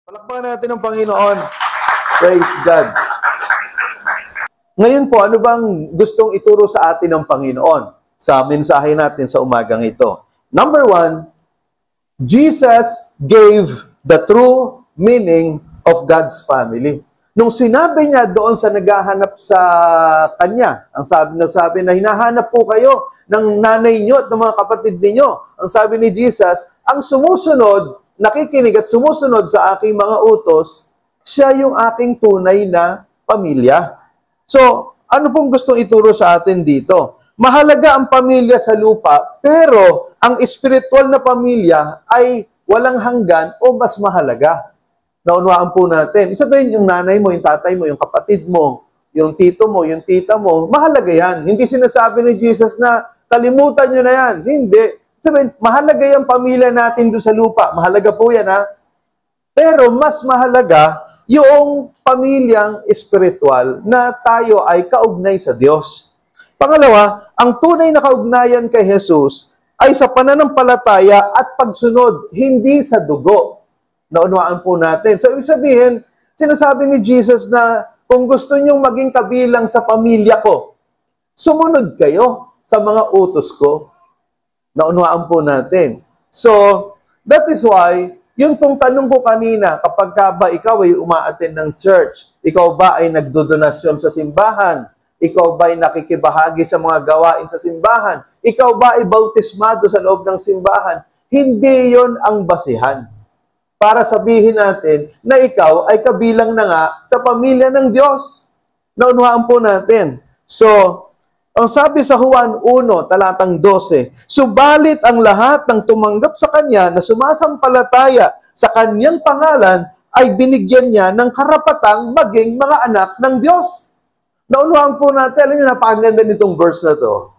Palakpakan natin ang Panginoon. Praise God. Ngayon po, ano bang gustong ituro sa atin ng Panginoon sa mensahe natin sa umagang ito? Number 1, Jesus gave the true meaning of God's family. Nung sinabi niya doon sa naghahanap sa kanya, ang nagsabi na hinahanap po kayo ng nanay niyo at ng mga kapatid ninyo. Ang sabi ni Jesus, ang sumusunod, nakikinig at sumusunod sa aking mga utos, siya yung aking tunay na pamilya. So, ano pong gustong ituro sa atin dito? Mahalaga ang pamilya sa lupa, pero ang espiritual na pamilya ay walang hanggan o mas mahalaga. Naunawaan po natin. Sabihin, yung nanay mo, yung tatay mo, yung kapatid mo, yung tito mo, yung tita mo, mahalaga yan. Hindi sinasabi ni Jesus na kalimutan nyo na yan. Hindi. Sabihin, mahalaga yung pamilya natin doon sa lupa. Mahalaga po yan, ha? Pero mas mahalaga yung pamilyang espiritual na tayo ay kaugnay sa Diyos. Pangalawa, ang tunay na kaugnayan kay Jesus ay sa pananampalataya at pagsunod, hindi sa dugo. Naunawaan po natin. So, ibig sabihin, sinasabi ni Jesus na kung gusto nyong maging kabilang sa pamilya ko, sumunod kayo sa mga utos ko. Naunawaan po natin. So, that is why, yun pong tanong ko kanina, kapag ka ba ikaw ay umaattend ng church, ikaw ba ay nagdodonasyon sa simbahan, ikaw ba ay nakikibahagi sa mga gawain sa simbahan, ikaw ba ay bautismado sa loob ng simbahan, hindi yon ang basihan para sabihin natin na ikaw ay kabilang na nga sa pamilya ng Diyos. Naunawaan po natin. So, ang sabi sa Juan 1, talatang 12, subalit ang lahat ng tumanggap sa Kanya na sumasampalataya sa Kanyang pangalan ay binigyan niya ng karapatang maging mga anak ng Diyos. Naunawaan po natin, alam niyo, napakaganda nitong verse na to.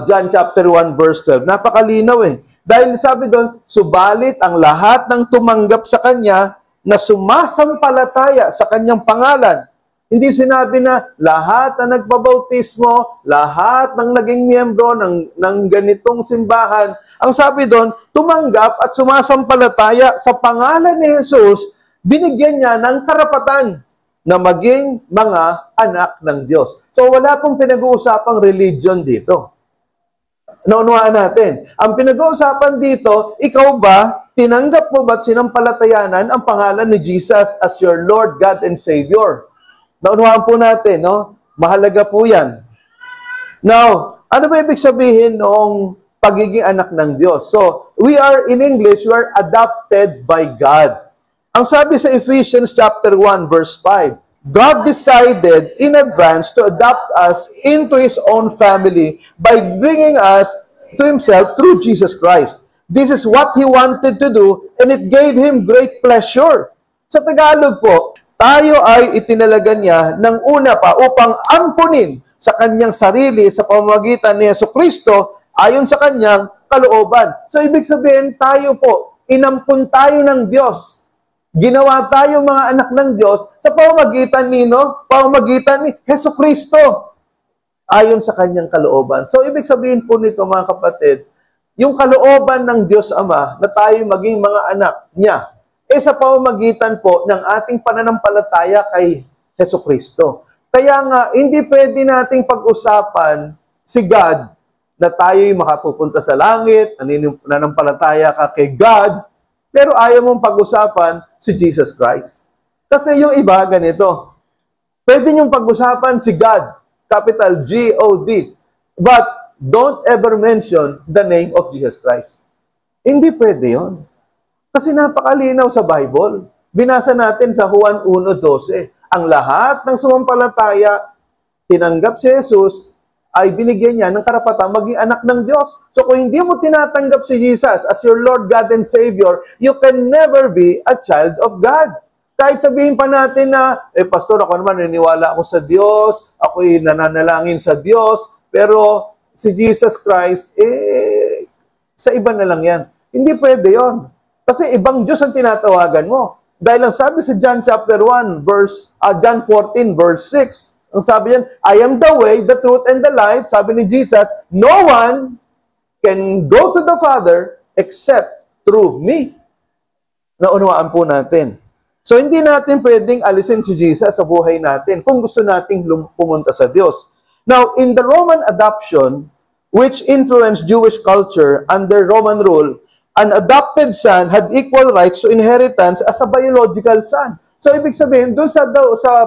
John chapter 1, verse 12. Napakalinaw eh. Dahil sabi doon, subalit ang lahat ng tumanggap sa Kanya na sumasampalataya sa Kanyang pangalan. Hindi sinabi na lahat na nagbabautismo, lahat ng naging miyembro ng ganitong simbahan. Ang sabi doon, tumanggap at sumasampalataya sa pangalan ni Jesus, binigyan niya ng karapatan na maging mga anak ng Diyos. So wala pong pinag-uusapang religion dito. Naunawaan natin. Ang pinag-uusapan dito, ikaw ba, tinanggap mo ba't sinampalatayanan ang pangalan ni Jesus as your Lord, God, and Savior? Naunawaan po natin, no? Mahalaga po yan. Now, ano ba ibig sabihin noong pagiging anak ng Diyos? So, in English, we are adopted by God. Ang sabi sa Ephesians chapter 1, verse 5, God decided in advance to adopt us into His own family by bringing us to Himself through Jesus Christ. This is what He wanted to do and it gave Him great pleasure. Sa Tagalog po, tayo ay itinalaga niya ng una pa upang ampunin sa Kanyang sarili sa pamamagitan ni Jesucristo ayon sa Kanyang kalooban. So, ibig sabihin, tayo po, inampun tayo ng Diyos. Ginawa tayo mga anak ng Diyos sa pamamagitan ni Jesucristo ayon sa Kanyang kalooban. So, ibig sabihin po nito, mga kapatid, yung kalooban ng Diyos Ama na tayo maging mga anak niya, sa pamamagitan po ng ating pananampalataya kay Jesucristo. Kaya nga, hindi pwede nating pag-usapan si God na tayo'y makapupunta sa langit, nananampalataya ka kay God, pero ayaw mong pag-usapan si Jesus Christ. Kasi yung iba, ganito. Pwede niyong pag-usapan si God, capital G-O-D, but don't ever mention the name of Jesus Christ. Hindi pwede yon. Kasi napakalinaw sa Bible. Binasa natin sa Juan 1:12. Ang lahat ng sumampalataya, tinanggap si Jesus, ay binigyan niya ng karapatang maging anak ng Diyos. So kung hindi mo tinatanggap si Jesus as your Lord, God, and Savior, you can never be a child of God. Kahit sabihin pa natin na, pastor, ako naman naniniwala ako sa Diyos, ako'y nananalangin sa Diyos, pero si Jesus Christ, sa iba na lang yan. Hindi pwede yon. Kasi ibang Diyos ang tinatawagan mo. Dahil ang sabi sa John chapter 1, John 14, verse 6, ang sabi yan, I am the way, the truth, and the life. Sabi ni Jesus, no one can go to the Father except through me. Naunawaan po natin. So, hindi natin pwedeng alisin si Jesus sa buhay natin kung gusto nating pumunta sa Diyos. Now, in the Roman adoption, which influenced Jewish culture under Roman rule, an adopted son had equal rights to inheritance as a biological son. So, ibig sabihin, dun sa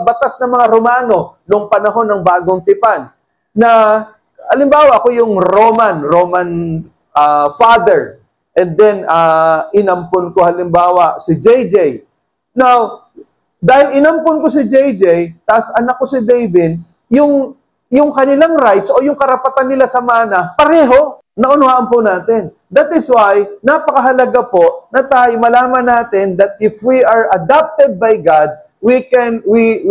batas ng mga Romano, nung panahon ng Bagong Tipan, na, alimbawa, ako yung Roman father, and then, inampun ko, halimbawa, si JJ. Now, dahil inampun ko si JJ, tas anak ko si David, yung kanilang rights o yung karapatan nila sa mana, pareho, naunawaan po natin. That is why, napakahalaga po na tayo malaman natin that if we are adopted by God, we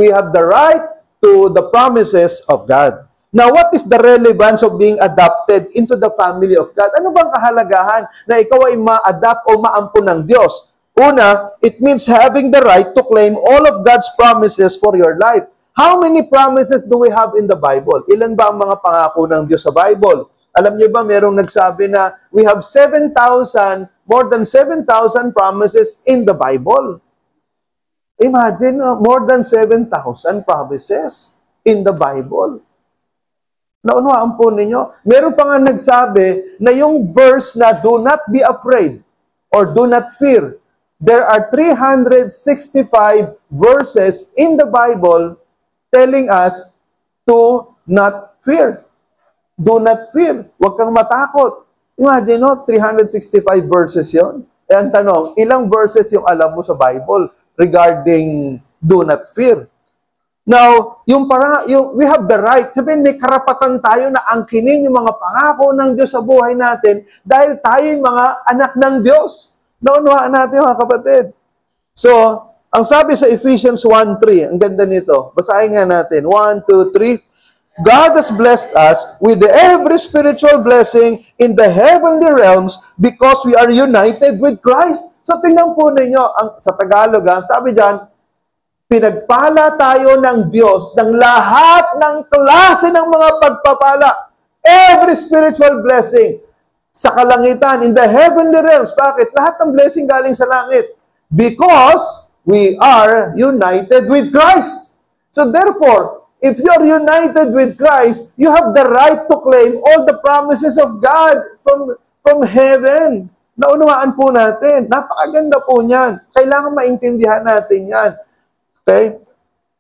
have the right to the promises of God. Now, what is the relevance of being adopted into the family of God? Ano bang kahalagahan na ikaw ay ma-adopt o maampun ng Diyos? Una, it means having the right to claim all of God's promises for your life. How many promises do we have in the Bible? Ilan ba ang mga pangako ng Diyos sa Bible? Alam niyo ba, merong nagsabi na we have more than 7,000 promises in the Bible. Imagine, more than 7,000 promises in the Bible. Naunawaan po ninyo? Meron pa nga nagsabi na yung verse na do not be afraid or do not fear. There are 365 verses in the Bible telling us to not fear. Do not fear. Huwag kang matakot. Imagine, 365 verses yon. E ang tanong, ilang verses yung alam mo sa Bible regarding do not fear? Now, we have the right, sabihin, may karapatan tayo na angkinin yung mga pangako ng Diyos sa buhay natin dahil tayo yung mga anak ng Diyos. Naunawaan natin, mga kapatid. So, ang sabi sa Ephesians 1:3, ang ganda nito. Basahin nga natin. 1, 2, 3. God has blessed us with every spiritual blessing in the heavenly realms because we are united with Christ. So, tingnan po ninyo, sa Tagalog, sabi dyan, pinagpala tayo ng Diyos ng lahat ng klase ng mga pagpapala. Every spiritual blessing sa kalangitan, in the heavenly realms. Bakit? Lahat ng blessing galing sa langit. Because we are united with Christ. So therefore, if you are united with Christ, you have the right to claim all the promises of God from heaven. Naunawaan po natin. Napakaganda po niyan. Kailangan maintindihan natin yan. Okay?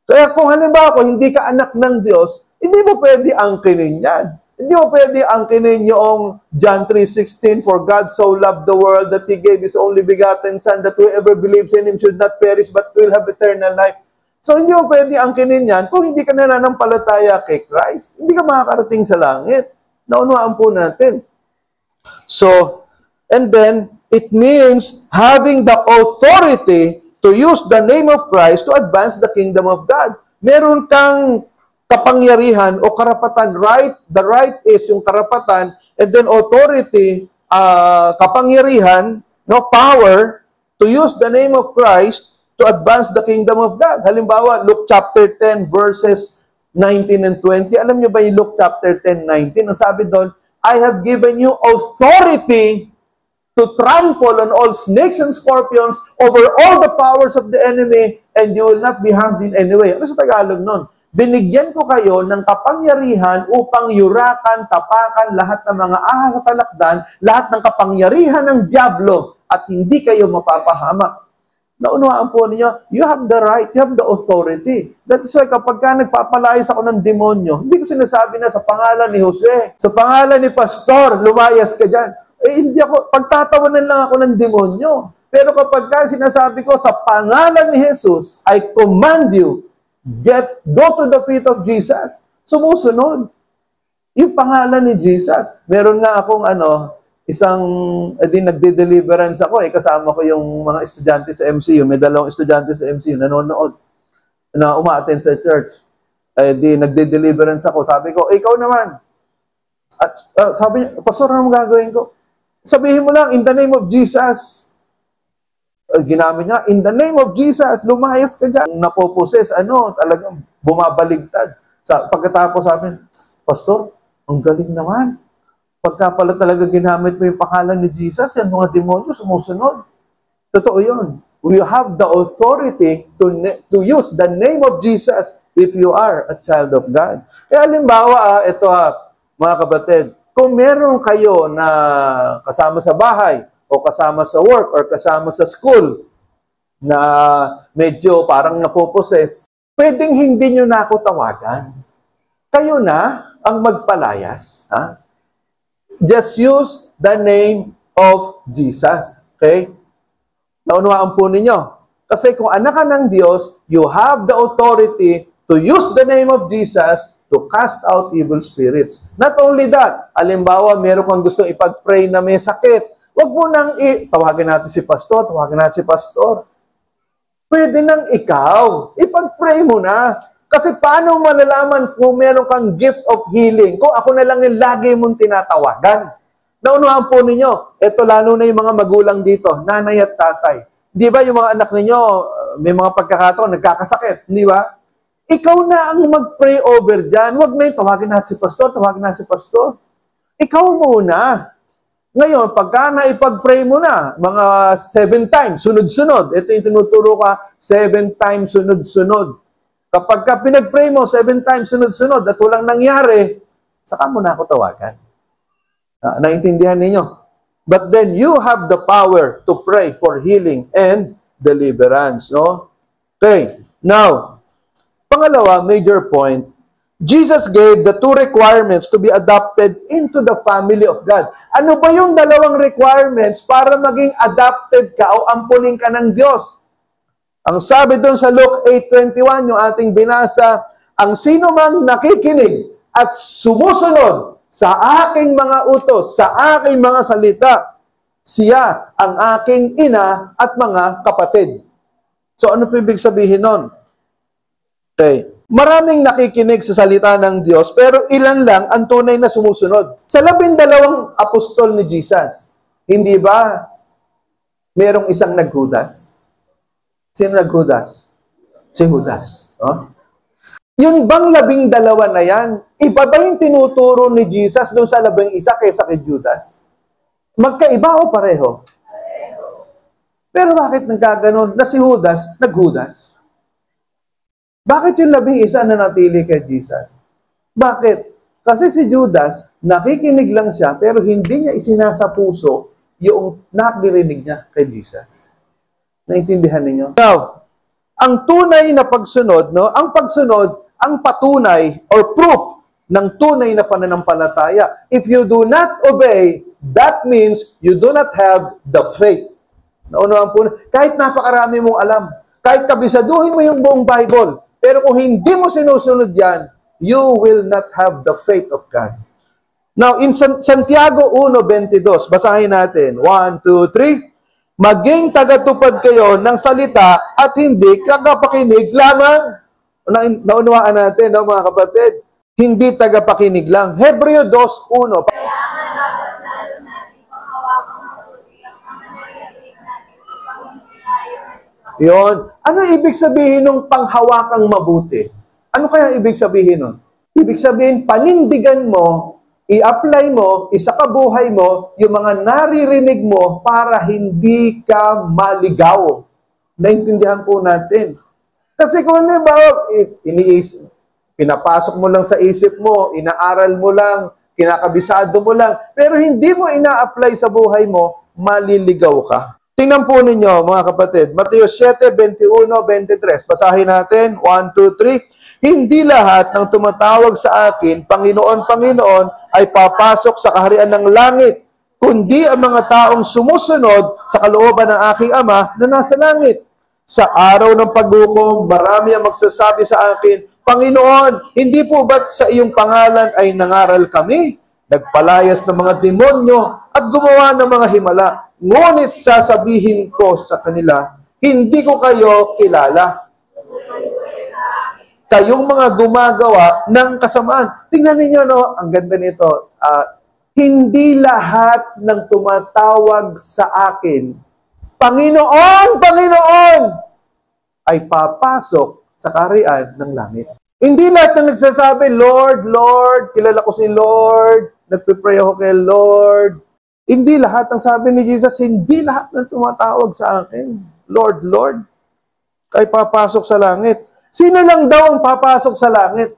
Kaya kung halimbawa hindi ka anak ng Diyos, hindi mo pwede angkinin yan. Hindi mo pwede angkinin yung John 3:16, for God so loved the world that He gave His only begotten Son, that whoever believes in Him should not perish but will have eternal life. So, hindi mo pwede angkinin yan kung hindi ka nananampalataya kay Christ. Hindi ka makakarating sa langit. Naunawaan po natin. So, and then, it means having the authority to use the name of Christ to advance the kingdom of God. Meron kang kapangyarihan o karapatan, right? The right is yung karapatan, and then authority, kapangyarihan, power, to use the name of Christ to advance the kingdom of God. Halimbawa, Luke chapter 10, verses 19 and 20. Alam niyo ba yung Luke chapter 10, 19? Ang sabi doon, I have given you authority to trample on all snakes and scorpions over all the powers of the enemy, and you will not be harmed in any way. Ano sa Tagalog nun? Binigyan ko kayo ng kapangyarihan upang yurakan, tapakan, lahat ng mga ahas at talakdan, lahat ng kapangyarihan ng diablo, at hindi kayo mapapahamak. Naunawaan po ninyo, you have the right, you have the authority. That is why kapag ka nagpapalayas ako ng demonyo, hindi ko sinasabi na sa pangalan ni Jose, sa pangalan ni Pastor, lumayas ka dyan. Hindi ako, pagtatawanan lang ako ng demonyo. Pero kapag ka sinasabi ko, sa pangalan ni Jesus, I command you, go to the feet of Jesus. Sumusunod. Yung pangalan ni Jesus. Meron nga akong nagde-deliverance ako. Kasama ko yung mga estudyante sa MCU. May dalawang estudyante sa MCU nanonood na umaattend sa church. Nagde-deliverance ako. Sabi ko, ikaw naman. At sabi niya, Pastor, ano gagawin ko? Sabihin mo lang, in the name of Jesus. Ginamit niya, in the name of Jesus, lumayas ka dyan. Napoposes, talagang bumabaligtad. Pagkatapos sabi, Pastor, ang galing naman. Pagka pala talaga ginamit mo yung pangalan ni Jesus, yan mga demonyo sumusunod. Totoo yun. you have the authority to use the name of Jesus if you are a child of God. Kaya halimbawa, ito mga kapatid, kung meron kayo na kasama sa bahay, o kasama sa work, or kasama sa school, na medyo parang napoposes, pwedeng hindi nyo na ako tawagan. Kayo na ang magpalayas. Ha? Just use the name of Jesus. Okay? Naunawaan po ninyo. Kasi kung anak ka ng Diyos, you have the authority to use the name of Jesus to cast out evil spirits. Not only that, halimbawa, meron kang gustong ipag-pray na may sakit, huwag mo nang tawagin natin si pastor, Pwede nang ikaw, ipag-pray mo na. Kasi paano malalaman kung meron kang gift of healing? Kung ako na lang yung lagi mong tinatawagan. Naunuhan po ninyo, ito lalo na yung mga magulang dito, nanay at tatay. Di ba yung mga anak ninyo, may mga pagkakataon, nagkakasakit, di ba? Ikaw na ang mag-pray over dyan. Huwag na yung tawagin natin si pastor. Ikaw muna. Ngayon, pagka naipag-pray mo na, mga 7 times, sunod-sunod. Ito yung tinuturo ka, 7 times, sunod-sunod. Kapag ka pinag-pray mo, 7 times, sunod-sunod, at walang nangyari, saka mo na ako tawagan. Naintindihan ninyo? But then, you have the power to pray for healing and deliverance. No? Okay. Now, pangalawa, major point, Jesus gave the 2 requirements to be adopted into the family of God. Ano ba yung dalawang requirements para maging adopted ka o ampunin ka ng Diyos? Ang sabi doon sa Luke 8:21, yung ating binasa, ang sino mang nakikinig at sumusunod sa aking mga utos, sa aking mga salita, siya ang aking ina at mga kapatid. So ano po ibig sabihin nun? Okay. Maraming nakikinig sa salita ng Diyos, pero ilan lang ang tunay na sumusunod. Sa 12 apostol ni Jesus, hindi ba merong isang naghudas? Sino naghudas? Si Judas. Oh? Yung bang 12 na yan, iba ba yung tinuturo ni Jesus doon sa 11 kaysa kay Judas? Magkaiba o pareho? Pero bakit nagkaganon na si Judas naghudas? Bakit yung 11 na natili kay Jesus? Bakit? Kasi si Judas, nakikinig lang siya, pero hindi niya isinasa puso yung nakirinig niya kay Jesus. Naintindihan ninyo? Now, ang tunay na pagsunod, no? Ang pagsunod, ang patunay or proof ng tunay na pananampalataya. If you do not obey, that means you do not have the faith. Naunawan po, kahit napakarami mong alam, kahit kabisaduhin mo yung buong Bible, pero kung hindi mo sinusunod yan, you will not have the faith of God. Now, in Santiago 1:22, basahin natin. 1, 2, 3. Maging tagatupad kayo ng salita at hindi tagapakinig lamang. Naunawaan natin, no, mga kapatid? Hindi tagapakinig lang. Hebreo 2:1. Yon. Ano ibig sabihin ng panghawakang mabuti? Ano kaya ibig sabihin nun? Ibig sabihin, panindigan mo, i-apply mo, isakabuhay mo, yung mga naririnig mo para hindi ka maligaw. Naintindihan po natin. Kasi kung halimbawa, pinapasok mo lang sa isip mo, inaaral mo lang, kinakabisado mo lang, pero hindi mo ina-apply sa buhay mo, maliligaw ka. Tingnan po ninyo, mga kapatid, Mateo 7:21-23. Basahin natin, 1, 2, 3. Hindi lahat ng tumatawag sa akin, Panginoon, Panginoon, ay papasok sa kaharian ng langit, kundi ang mga taong sumusunod sa kalooban ng aking Ama na nasa langit. Sa araw ng paghukom, marami ang magsasabi sa akin, Panginoon, hindi po ba't sa iyong pangalan ay nangaral kami? Nagpalayas ng mga demonyo at gumawa ng mga himala. Ngunit sasabihin ko sa kanila, hindi ko kayo kilala. Kayong mga gumagawa ng kasamaan. Tingnan ninyo, no? Ang ganda nito. Hindi lahat ng tumatawag sa akin, Panginoon, Panginoon, ay papasok sa kaharian ng langit. Hindi lahat na nagsasabi, Lord, Lord, kilala ko si Lord, nagpipray ako kay Lord. Hindi lahat ang sabi ni Jesus, hindi lahat ng tumatawag sa akin. Lord, Lord, ay papasok sa langit. Sino lang daw ang papasok sa langit?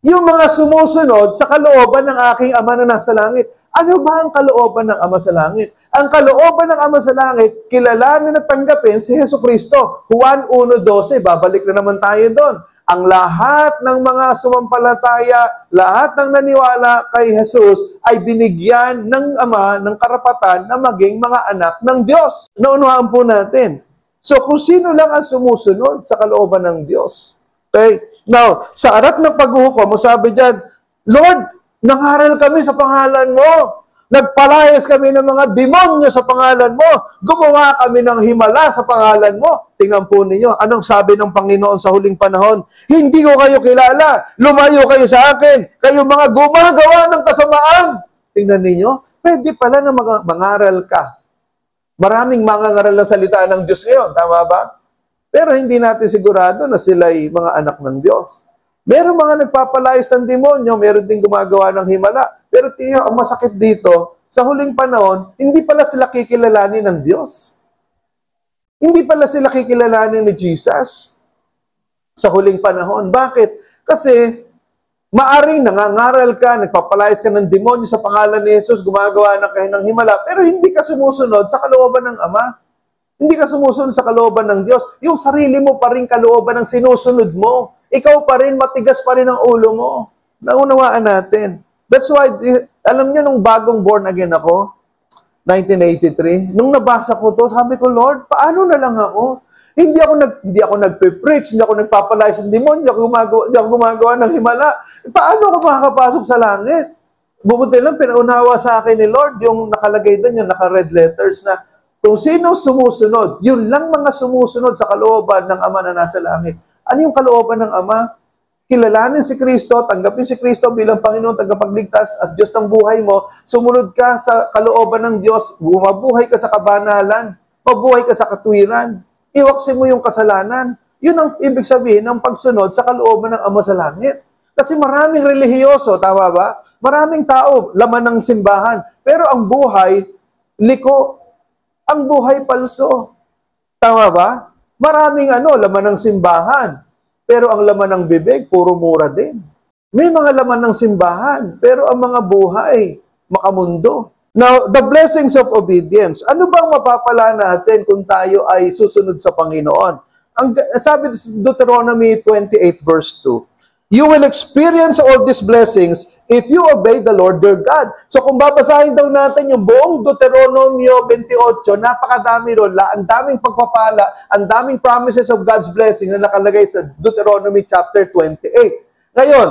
Yung mga sumusunod sa kalooban ng aking Ama na nasa langit. Ano ba ang kalooban ng Ama sa langit? Ang kalooban ng Ama sa langit, kilalanin at tanggapin si Jesucristo. Juan 1:12, babalik na naman tayo doon. Ang lahat ng mga sumampalataya, lahat ng naniwala kay Jesus ay binigyan ng Ama ng karapatan na maging mga anak ng Diyos. Naunawaan po natin. So kung sino lang ang sumusunod sa kalooban ng Diyos. Okay? Now, sa harap ng paghuhukom, sabi diyan, Lord, nangaral kami sa pangalan mo. Nagpalayas kami ng mga demonyo sa pangalan mo. Gumawa kami ng himala sa pangalan mo. Tingnan po ninyo, anong sabi ng Panginoon sa huling panahon? Hindi ko kayo kilala. Lumayo kayo sa akin. Kayo mga gumagawa ng kasamaan. Tingnan ninyo, pwede pala na mangaral ka. Maraming mangangaral na salita ng Diyos ngayon. Tama ba? Pero hindi natin sigurado na sila ay mga anak ng Diyos. Meron mga nagpapalayas ng demonyo, meron din gumagawa ng himala. Pero tingnan, ang masakit dito, sa huling panahon, hindi pala sila kikilalanin ng Diyos. Hindi pala sila kikilalanin ni Jesus sa huling panahon. Bakit? Kasi maaring nangangaral ka, nagpapalayas ka ng demonyo sa pangalan ni Jesus, gumagawa na kayo ng himala, pero hindi ka sumusunod sa kalooban ng Ama. Hindi ka sumusunod sa kalooban ng Diyos. Yung sarili mo pa rin kalooban ng sinusunod mo. Ikaw pa rin, matigas pa rin ang ulo mo. Naunawaan natin. That's why, alam niyo, nung bagong born again ako, 1983, nung nabasa ko to, sabi ko, Lord, paano na lang ako? Hindi ako nagpe-preach, hindi ako nagpapalayas ng demonyo, hindi ako gumagawa ng himala. Paano ako makakapasok sa langit? Bubuti lang, pinaunawa sa akin ni Lord, yung nakalagay doon, yung naka-red letters na, kung sino sumusunod, yun lang mga sumusunod sa kalooban ng Ama na nasa langit. Ano yung kalooban ng Ama? Kilalanin si Kristo, tanggapin si Kristo bilang Panginoon, tagapagligtas at Diyos ng buhay mo, sumunod ka sa kalooban ng Diyos, mabuhay ka sa kabanalan, mabuhay ka sa katwiran, iwaksin mo yung kasalanan. Yun ang ibig sabihin ng pagsunod sa kalooban ng Ama sa langit. Kasi maraming relihiyoso, tama ba? Maraming tao, laman ng simbahan, pero ang buhay, liko. Ang buhay palso. Tama ba? Maraming laman ng simbahan. Pero ang laman ng bibig, puro mura din. May mga laman ng simbahan, pero ang mga buhay, makamundo. Now, the blessings of obedience. Ano bang mapapala natin kung tayo ay susunod sa Panginoon? Sabi sa Deuteronomy 28 verse 2, you will experience all these blessings if you obey the Lord your God. So kung babasahin daw natin yung buong Deuteronomio 28, napakadami ron, ang daming pagpapala, ang daming promises of God's blessing na nakalagay sa Deuteronomy chapter 28. Ngayon,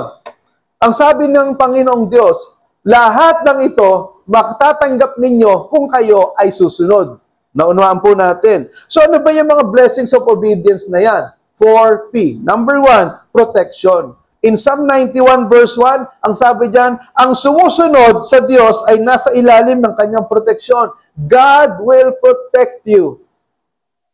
ang sabi ng Panginoong Diyos, lahat ng ito, matatanggap ninyo kung kayo ay susunod. Naunawaan po natin. So ano ba yung mga blessings of obedience na yan? 4P. Number 1, protection. In Psalm 91 verse 1, ang sabi diyan, ang sumusunod sa Diyos ay nasa ilalim ng kanyang proteksyon. God will protect you.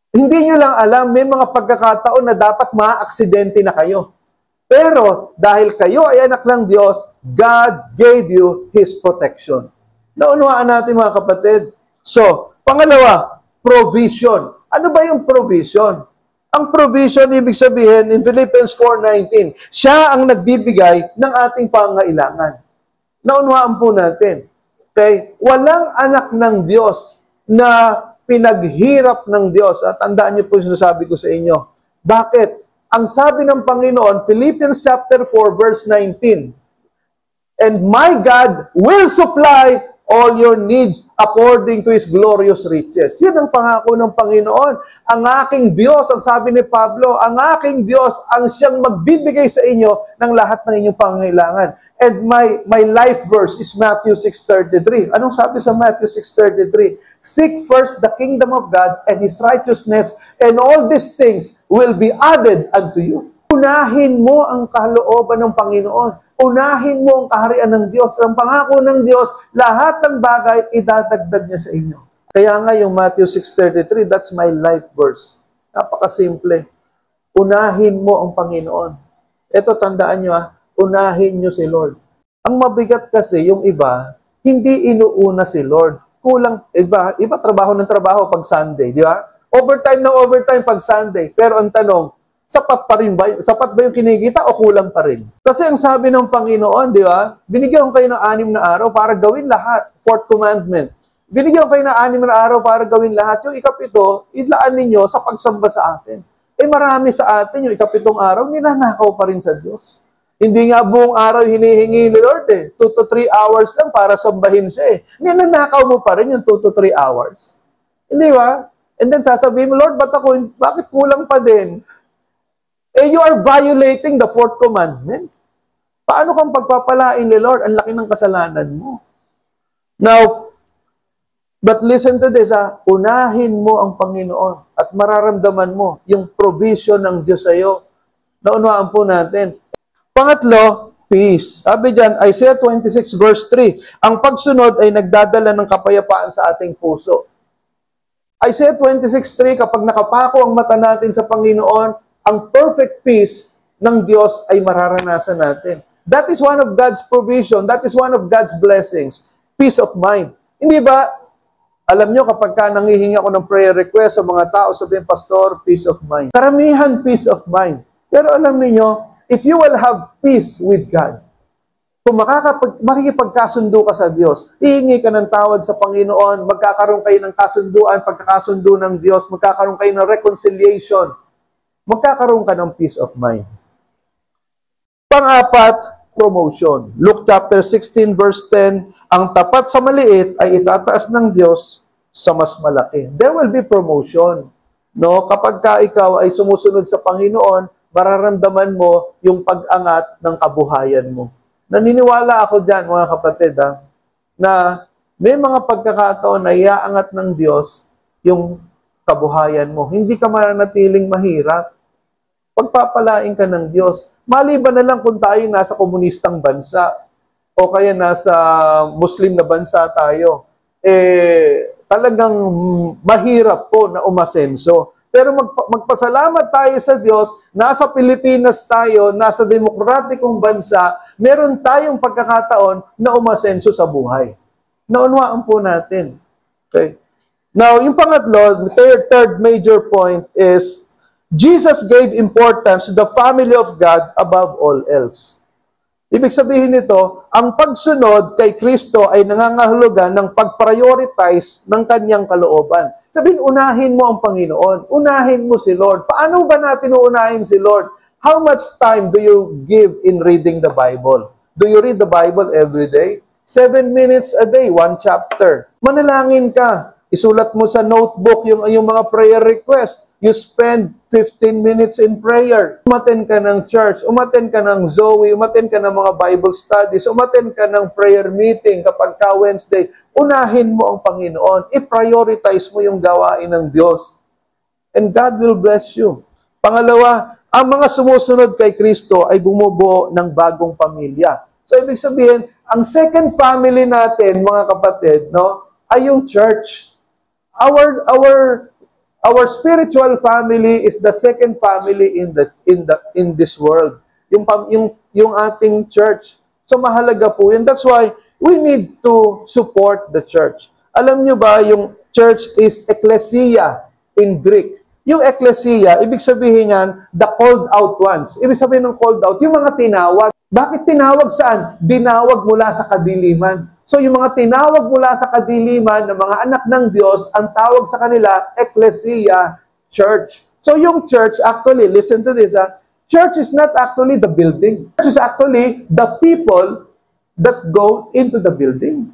Hindi nyo lang alam, may mga pagkakataon na dapat maaaksidente na kayo. Pero dahil kayo ay anak ng Diyos, God gave you His protection. Naunawaan natin mga kapatid. So, pangalawa, provision. Ano ba yung provision? Ang provision, ibig sabihin, in Philippians 4:19, siya ang nagbibigay ng ating pangailangan. Naunawaan po natin. Okay? Walang anak ng Diyos na pinaghirap ng Diyos. At tandaan niyo po yung sinasabi ko sa inyo. Bakit? Ang sabi ng Panginoon, Philippians chapter 4, verse 19, and my God will supply all your needs according to His glorious riches. Yun ang pangako ng Panginoon. Ang aking Diyos, ang sabi ni Pablo, ang aking Diyos ang siyang magbibigay sa inyo ng lahat ng inyong pangangailangan. And my life verse is Matthew 6:33. Anong sabi sa Matthew 6:33? Seek first the kingdom of God and His righteousness, and all these things will be added unto you. Unahin mo ang kalooban ng Panginoon. Unahin mo ang kaharian ng Diyos. Ang pangako ng Diyos, lahat ng bagay, idadagdag niya sa inyo. Kaya nga yung Matthew 6:33, that's my life verse. Napakasimple. Unahin mo ang Panginoon. Ito, tandaan nyo unahin nyo si Lord. Ang mabigat kasi, yung iba, hindi inuuna si Lord. Kulang, iba trabaho ng trabaho pag Sunday, di ba? Overtime na overtime pag Sunday. Pero ang tanong, sapat pa rin ba? Sapat ba yung kinikita o kulang pa rin? Kasi ang sabi ng Panginoon, di ba? Binigyan ko kayo ng 6 na araw para gawin lahat. Fourth commandment. Binigyan ko kayo ng 6 na araw para gawin lahat. Yung ikapito, idlaan ninyo sa pagsamba sa akin. Marami sa atin, yung ikapitong araw, ninanakaw pa rin sa Diyos. Hindi nga buong araw hinihingi ni Lord 2 to 3 hours lang para sambahin siya Ninanakaw mo pa rin yung 2 to 3 hours. Hindi ba? And then sasabihin mo, Lord, bakit kulang pa din? You are violating the fourth commandment. Paano kang pagpapalain ni Lord? Ang laki ng kasalanan mo. Now, but listen to this, unahin mo ang Panginoon at mararamdaman mo yung provision ng Diyos sa iyo. Naunawaan po natin. Pangatlo, peace. Sabi dyan, Isaiah 26 verse 3, ang pagsunod ay nagdadala ng kapayapaan sa ating puso. Isaiah 26:3, kapag nakapako ang mata natin sa Panginoon, ang perfect peace ng Diyos ay mararanasan natin. That is one of God's provision. That is one of God's blessings. Peace of mind. Hindi ba, alam nyo, kapag nangihingi ako ng prayer request sa mga tao, sabihin, Pastor, peace of mind. Karamihan, peace of mind. Pero alam niyo, if you will have peace with God, kung makikipagkasundo ka sa Diyos, hihingi ka ng tawad sa Panginoon, magkakaroon kayo ng kasunduan, pagkakasundo ng Diyos, magkakaroon kayo ng reconciliation, magkakaroon ka ng peace of mind. Pang-apat, promotion. Luke chapter 16 verse 10, ang tapat sa maliit ay itataas ng Diyos sa mas malaki. There will be promotion. No? Kapag ikaw ay sumusunod sa Panginoon, mararamdaman mo yung pag-angat ng kabuhayan mo. Naniniwala ako dyan, mga kapatid, na may mga pagkakataon na iaangat ng Diyos yung kabuhayan mo. Hindi ka mananatiling mahirap. Pagpapalain ka ng Diyos. Maliban na lang kung tayo nasa komunistang bansa o kaya nasa Muslim na bansa tayo, talagang mahirap po na umasenso. Pero magpasalamat tayo sa Diyos, nasa Pilipinas tayo, nasa demokratikong bansa, meron tayong pagkakataon na umasenso sa buhay. Naunawaan po natin. Okay? Now, yung pangatlo, third major point is, Jesus gave importance to the family of God above all else. Ibig sabihin nito, ang pagsunod kay Kristo ay nangangahulugan ng pag-prioritize ng kanyang kalooban. Sabihin, unahin mo ang Panginoon. Unahin mo si Lord. Paano ba natin uunahin si Lord? How much time do you give in reading the Bible? Do you read the Bible every day? 7 minutes a day, 1 chapter. Manalangin ka. Isulat mo sa notebook yung mga prayer request. You spend 15 minutes in prayer. Umattend ka ng church, umattend ka ng Zoe, umattend ka ng mga Bible studies, umattend ka ng prayer meeting kapag ka Wednesday. Unahin mo ang Panginoon. I-prioritize mo yung gawain ng Diyos. And God will bless you. Pangalawa, ang mga sumusunod kay Kristo ay bumubuo ng bagong pamilya. So, ibig sabihin, ang second family natin, mga kapatid, no, ay yung church. Our spiritual family is the second family in this world. Yung ating church. So mahalaga po yun. That's why we need to support the church. Alam nyo ba, yung church is ecclesia in Greek. Yung ecclesia, ibig sabihin yan, the called out ones. Ibig sabihin ng called out, yung mga tinawag. Bakit tinawag saan? Dinawag mula sa kadiliman. So, yung mga tinawag mula sa kadiliman ng mga anak ng Diyos, ang tawag sa kanila, ecclesia, church. So, yung church, actually, listen to this, church is not actually the building. Church is actually the people that go into the building.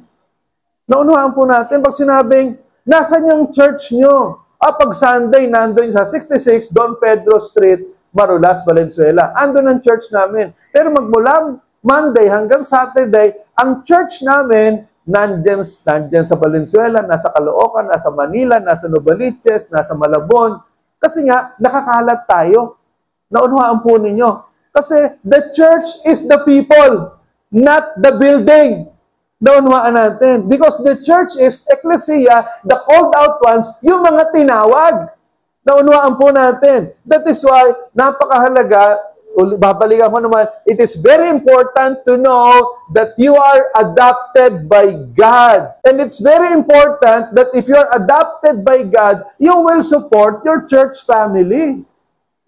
Naunahan po natin, pag sinabing, nasan yung church nyo? Pag Sunday, nandun sa 66 Don Pedro Street, Marulas, Valenzuela. Andun ang church namin. Pero magmula Monday hanggang Saturday, ang church namin, nandyan sa Valenzuela, nasa Caloocan, nasa Manila, nasa Novaliches, nasa Malabon. Kasi nga, nakakalat tayo. Naunawaan po ninyo. Kasi the church is the people, not the building. Naunawaan natin. Because the church is ecclesia, the called out ones, yung mga tinawag. Naunawaan po natin. That is why, napakahalaga, babalikan ko naman, it is very important to know that you are adopted by God. And it's very important that if you are adopted by God, you will support your church family.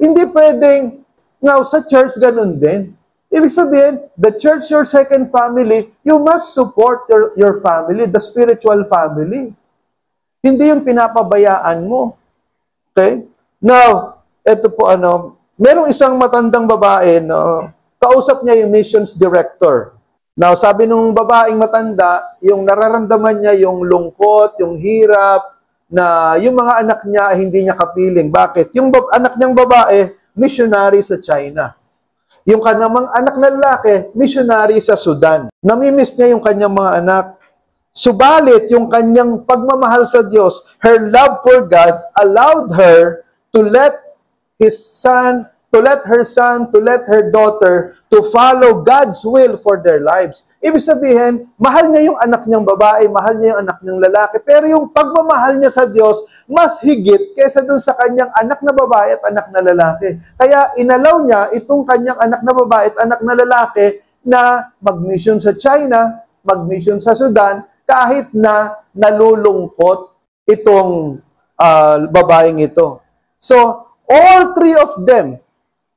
Hindi pwedeng, now sa church ganun din. Ibig sabihin, the church, your second family, you must support your family, the spiritual family. Hindi yung pinapabayaan mo. Okay? Now, ito po merong isang matandang babae, kausap niya yung missions director. Now, sabi nung babaeng matanda, yung nararamdaman niya yung lungkot, yung hirap, na yung mga anak niya hindi niya kapiling. Bakit? Yung anak niyang babae, missionary sa China. Yung kanyang anak na lalaki, missionary sa Sudan. Namimiss niya yung kanyang mga anak. Subalit, yung kanyang pagmamahal sa Diyos, her love for God, allowed her to let her son, to let her daughter, to follow God's will for their lives. Ibig sabihin, mahal niya yung anak niyang babae, mahal niya yung anak niyang lalaki, pero yung pagmamahal niya sa Diyos, mas higit kaysa dun sa kanyang anak na babae at anak na lalaki. Kaya inalaw niya itong kanyang anak na babae at anak na lalaki na mag-mission sa China, mag-mission sa Sudan, kahit na nalulungkot itong babaeng ito. So, all three of them,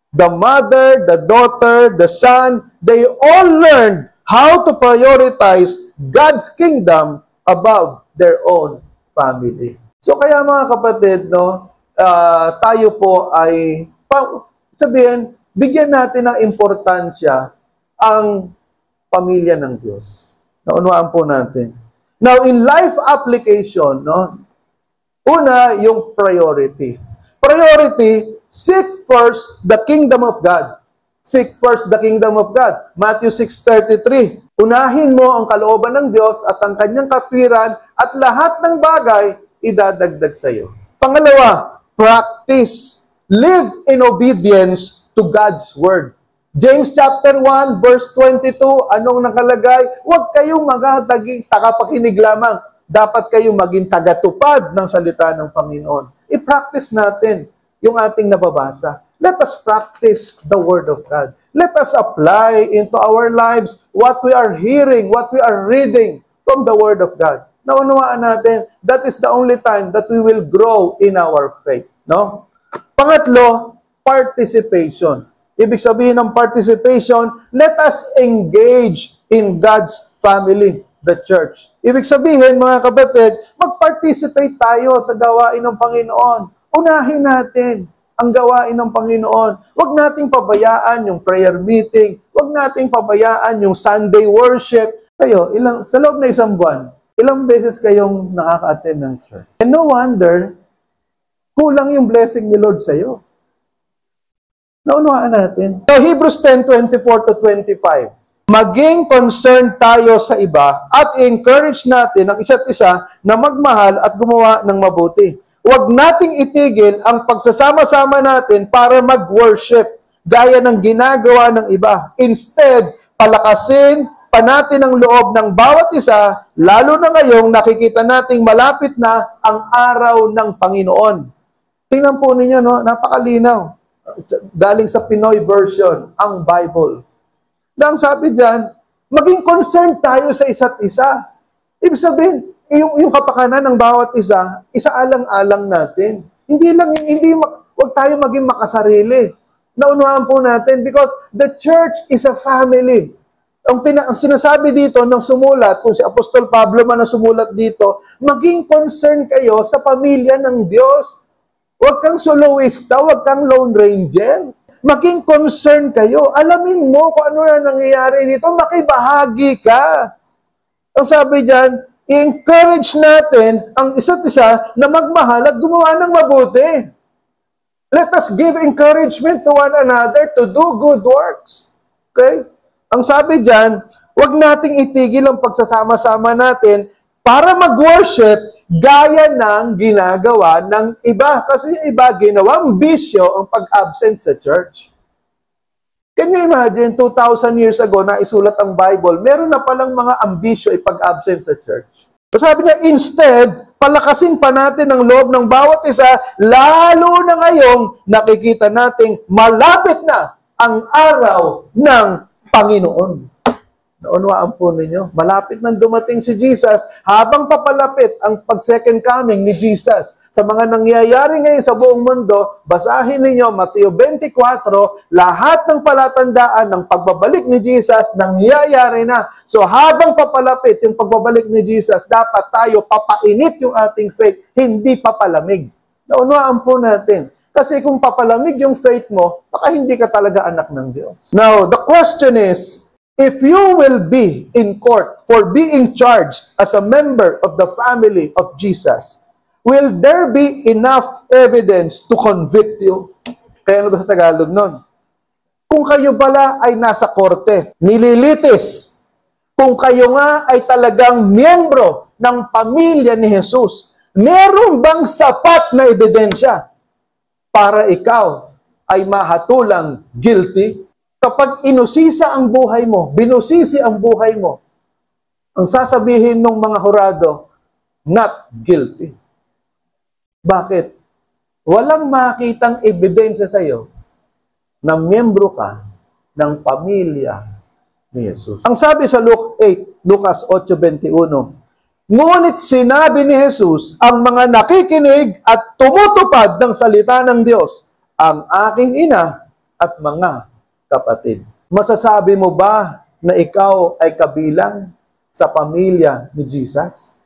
the mother, the daughter, the son, they all learned how to prioritize God's kingdom above their own family. So kaya mga kapatid, tayo po ay, sabihin, bigyan natin ng importansya ang pamilya ng Diyos. Naunawaan po natin. Now, in life application, una, yung priority. Priority, seek first the kingdom of God. Seek first the kingdom of God. Matthew 6:33. Unahin mo ang kalooban ng Diyos at ang kanyang katwiran at lahat ng bagay idadagdag sa iyo. Pangalawa, practice. Live in obedience to God's word. James chapter 1 verse 22, anong nakalagay? Huwag kayong maging tagapakinig lamang. Dapat kayong maging tagatupad ng salita ng Panginoon. I-practice natin yung ating nababasa. Let us practice the Word of God. Let us apply into our lives what we are hearing, what we are reading from the Word of God. Naunawaan natin, that is the only time that we will grow in our faith. No? Pangatlo, participation. Ibig sabihin ng participation, let us engage in God's family, the church. Ibig sabihin, mga kapatid, mag-participate tayo sa gawain ng Panginoon. Unahin natin ang gawain ng Panginoon. Huwag nating pabayaan yung prayer meeting. Huwag nating pabayaan yung Sunday worship. Kayo, sa loob na isang buwan, ilang beses kayong nakaka-attend ng church? And no wonder, kulang yung blessing ni Lord sa'yo. Naunawaan natin. So, Hebrews 10:24-25. Maging concerned tayo sa iba at encourage natin ang isa't isa na magmahal at gumawa ng mabuti. Huwag nating itigil ang pagsasama-sama natin para mag-worship gaya ng ginagawa ng iba. Instead, palakasin pa natin ang loob ng bawat isa, lalo na ngayong nakikita nating malapit na ang araw ng Panginoon. Tingnan po ninyo, napakalinaw. Galing sa Pinoy version, ang Bible. Ang sabi dyan, maging concerned tayo sa isa't isa. Ibig sabihin, yung kapakanan ng bawat isa, isaalang-alang natin. Huwag tayo maging makasarili. Naunawaan po natin because the church is a family. Ang sinasabi dito ng sumulat, kung si Apostol Pablo man ang sumulat dito, maging concerned kayo sa pamilya ng Diyos. Huwag kang soloista, huwag kang lone ranger. Maging concerned kayo. Alamin mo kung ano na nangyayari dito. Makibahagi ka. Ang sabi dyan, i-encourage natin ang isa't isa na magmahal at gumawa ng mabuti. Let us give encouragement to one another to do good works. Okay? Ang sabi dyan, huwag nating itigil ang pagsasama-sama natin para mag-worship gaya ng ginagawa ng iba. Kasi yung iba, ginawang bisyo ang pag-absent sa church. Can you imagine, 2,000 years ago, na isulat ang Bible, meron na palang mga ambisyo ipag-absent sa church. So sabi niya, instead, palakasin pa natin ang loob ng bawat isa, lalo na ngayong nakikita nating malapit na ang araw ng Panginoon. Naunawaan po ninyo, malapit nang dumating si Jesus, habang papalapit ang pag-second coming ni Jesus sa mga nangyayari ngayon sa buong mundo, basahin ninyo Mateo 24, lahat ng palatandaan ng pagbabalik ni Jesus nangyayari na. So habang papalapit yung pagbabalik ni Jesus, dapat tayo papainit yung ating faith, hindi papalamig. Naunawaan po natin. Kasi kung papalamig yung faith mo, baka hindi ka talaga anak ng Diyos. Now, the question is, if you will be in court for being charged as a member of the family of Jesus, will there be enough evidence to convict you? Kaya ano ba sa Tagalog nun? Kung kayo pala ay nasa korte, nililitis, kung kayo nga ay talagang miyembro ng pamilya ni Jesus, meron bang sapat na ebidensya para ikaw ay mahatulang guilty? Kapag inusisa ang buhay mo, binusisi ang buhay mo, ang sasabihin ng mga hurado, not guilty. Bakit? Walang makitang ebidensya sa iyo na miyembro ka ng pamilya ni Jesus. Ang sabi sa Lucas 8:21, ngunit sinabi ni Jesus, ang mga nakikinig at tumutupad ng salita ng Diyos, ang aking ina at mga kapatid. Masasabi mo ba na ikaw ay kabilang sa pamilya ni Jesus?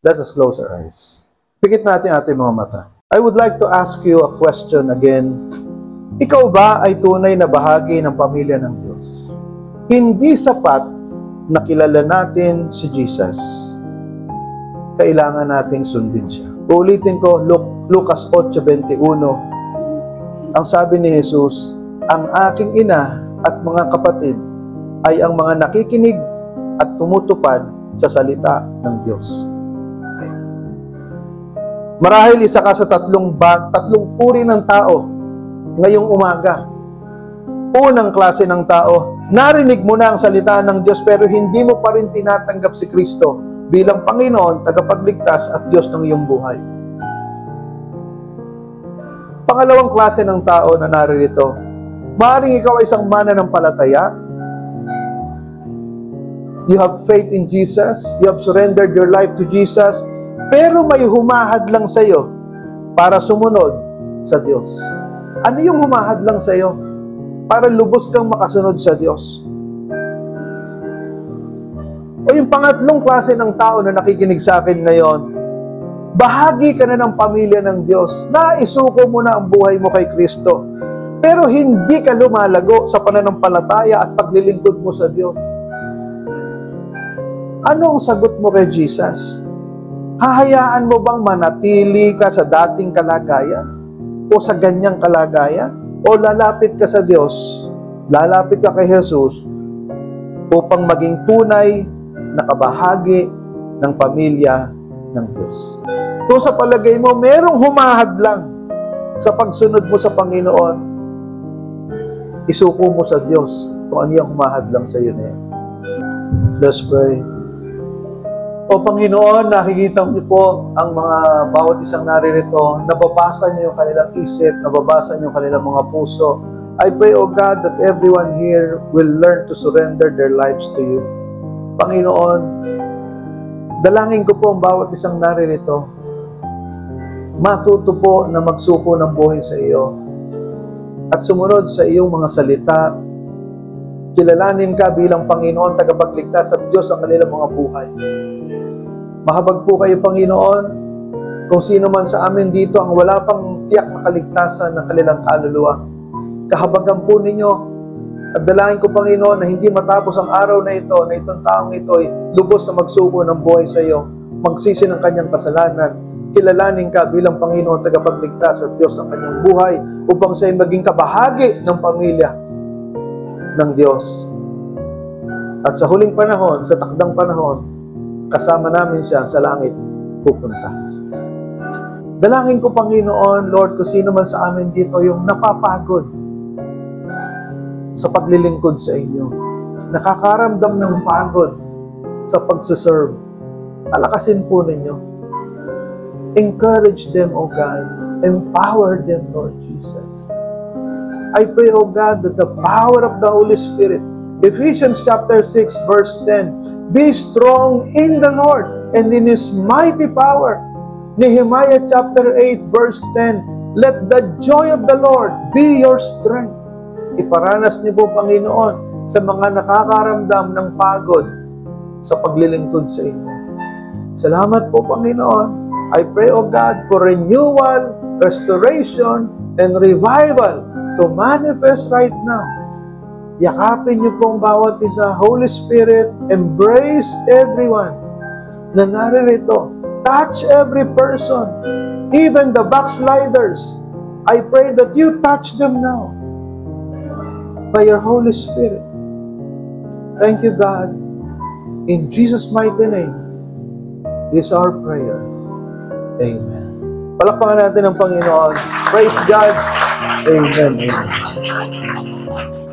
Let us close our eyes. Pikit natin ating mga mata. I would like to ask you a question again. Ikaw ba ay tunay na bahagi ng pamilya ng Diyos? Hindi sapat na kilala natin si Jesus. Kailangan nating sundin siya. Uulitin ko, Lucas 8:21. Ang sabi ni Jesus, ang aking ina at mga kapatid ay ang mga nakikinig at tumutupad sa salita ng Diyos. Marahil isa ka sa tatlong uri ng tao ngayong umaga. Unang klase ng tao, narinig mo na ang salita ng Diyos pero hindi mo pa rin tinatanggap si Kristo bilang Panginoon, tagapagligtas at Diyos ng iyong buhay. Pangalawang klase ng tao na naririto, maaaring ikaw ay isang mananampalataya. You have faith in Jesus. You have surrendered your life to Jesus. Pero may humahad lang sa iyo para sumunod sa Diyos. Ano yung humahad lang sa iyo? Para lubos kang makasunod sa Diyos. O yung pangatlong klase ng tao na nakikinig sa akin ngayon, bahagi ka na ng pamilya ng Diyos. Naisuko mo na ang buhay mo kay Kristo. Pero hindi ka lumalago sa pananampalataya at paglilingkod mo sa Diyos. Ano ang sagot mo kay Jesus? Hahayaan mo bang manatili ka sa dating kalagayan? O sa ganyang kalagayan? O lalapit ka sa Diyos, lalapit ka kay Jesus, upang maging tunay na kabahagi ng pamilya ng Diyos? Kung sa palagay mo, merong humahad lang sa pagsunod mo sa Panginoon, isuko mo sa Diyos kung ano yung humahad lang sa iyo na yan. Let's pray. O Panginoon, nakikita niyo po ang mga bawat isang naririto, nababasa niyo yung kanilang isip, nababasa niyo yung kanilang mga puso. I pray, O God, that everyone here will learn to surrender their lives to you. Panginoon, dalangin ko po ang bawat isang naririto, matuto po na magsuko ng buhay sa iyo at sumunod sa iyong mga salita. Kilalanin ka bilang Panginoon, tagapagligtas at Diyos ng kanilang mga buhay. Mahabag po kayo, Panginoon, kung sino man sa amin dito ang wala pang tiyak na kaligtasan ng kanilang kaluluwa. Kahabagan po ninyo at dalangin ko, Panginoon, na hindi matapos ang araw na ito, na itong taong ito ay lubos na magsuko ng buhay sa iyo, magsisi ng kanyang kasalanan, kilalanin ka bilang Panginoon, tagapagligtas at Diyos ng kanyang buhay upang siya ay maging kabahagi ng pamilya ng Diyos. At sa huling panahon, sa takdang panahon, kasama namin siya sa langit pupunta. Dalangin ko, Panginoon, Lord, kung sino man sa amin dito yung napapagod sa paglilingkod sa inyo, nakakaramdam ng pagod sa pagsuserve, alakasin po ninyo. Encourage them, O God. Empower them, Lord Jesus. I pray, O God, that the power of the Holy Spirit, Ephesians chapter 6, verse 10, be strong in the Lord and in His mighty power. Nehemiah chapter 8, verse 10, let the joy of the Lord be your strength. Iparanas niyo po, Panginoon, sa mga nakakaramdam ng pagod sa paglilingkod sa inyo. Salamat po, Panginoon. I pray, O God, for renewal, restoration, and revival to manifest right now. Yakapin niyo pong bawat isa. Holy Spirit, embrace everyone na naririto. Touch every person, even the backsliders. I pray that you touch them now by your Holy Spirit. Thank you, God. In Jesus' mighty name, this is our prayer. Amen. Palakpakan natin ang Panginoon. Praise God. Amen. Amen.